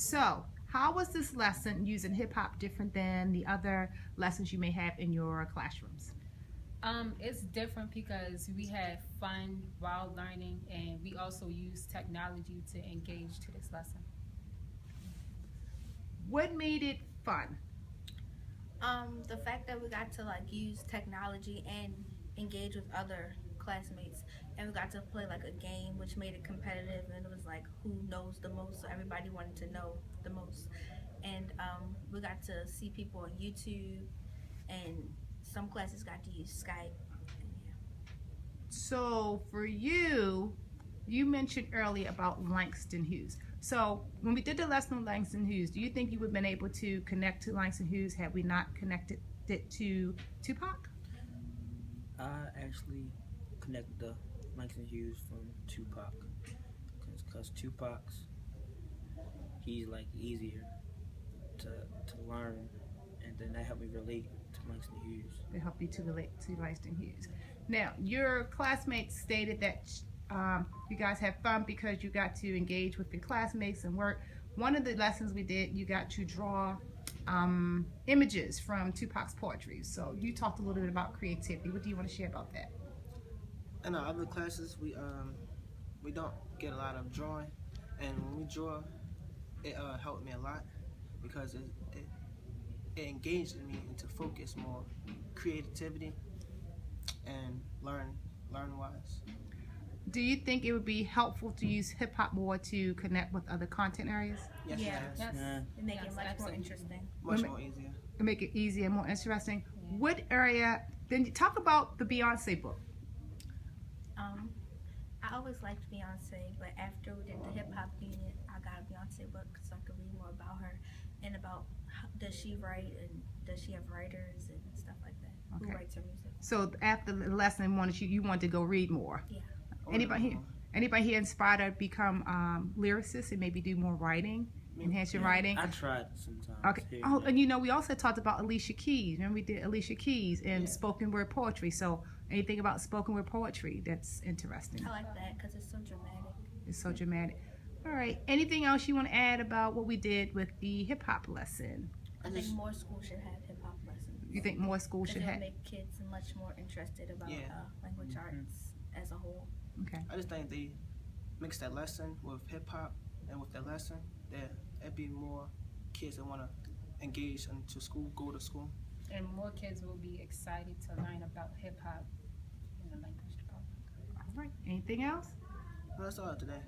So, how was this lesson using hip hop different than the other lessons you may have in your classrooms? It's different because we have fun while learning, and we also use technology to engage to this lesson. What made it fun? The fact that we got to like use technology and engage with other classmates, and we got to play like a game, which made it competitive, and it was like who knows the most. So everybody wanted to know the most, and we got to see people on YouTube, and some classes got to use Skype. And yeah. So, for you, you mentioned earlier about Langston Hughes. So, when we did the lesson on Langston Hughes, do you think you would have been able to connect to Langston Hughes had we not connected it to Tupac? I actually connected the Langston Hughes from Tupac because Tupac's he's like easier to learn, and then that helped me relate to Langston Hughes. To help you to relate to Langston Hughes. Now, your classmates stated that you guys had fun because you got to engage with your classmates and work. One of the lessons we did, you got to draw images from Tupac's poetry. So you talked a little bit about creativity. What do you want to share about that? In our other classes, we don't get a lot of drawing, and when we draw, it helped me a lot because it engaged me into focus more, creativity, and learn wise. Do you think it would be helpful to use hip hop more to connect with other content areas? Yes, Yeah. it has. Yes. Yeah. And make Yes, it much more absolutely. interesting. Much Women- more easier. To make it easier and more interesting. Yeah. What area? Then you talk about the Beyonce book. Um, I always liked Beyonce, but after we did the hip hop unit, I got a Beyonce book so I could read more about her and about how, does she write and does she have writers and stuff like that. Okay. Who writes her music? So after the lesson, you wanted to go read more. Yeah. Anybody here? Anybody here inspired to become lyricists and maybe do more writing, enhance your writing? I tried sometimes. Okay. here Oh, there. and we also talked about Alicia Keys. Remember we did Alicia Keys and Yeah. spoken word poetry. So anything about spoken word poetry that's interesting. I like that because it's so dramatic. It's so dramatic. All right. Anything else you want to add about what we did with the hip hop lesson? I think more schools should have hip hop lessons. You think more schools should Because have? it'll make kids much more interested about Yeah. language Mhm. arts as a whole. Okay. I just think they mix that lesson with hip hop, and with that lesson, there'd be more kids that want to engage into school, go to school. And more kids will be excited to learn about hip hop in the language department. All right. Anything else? Well, that's all today.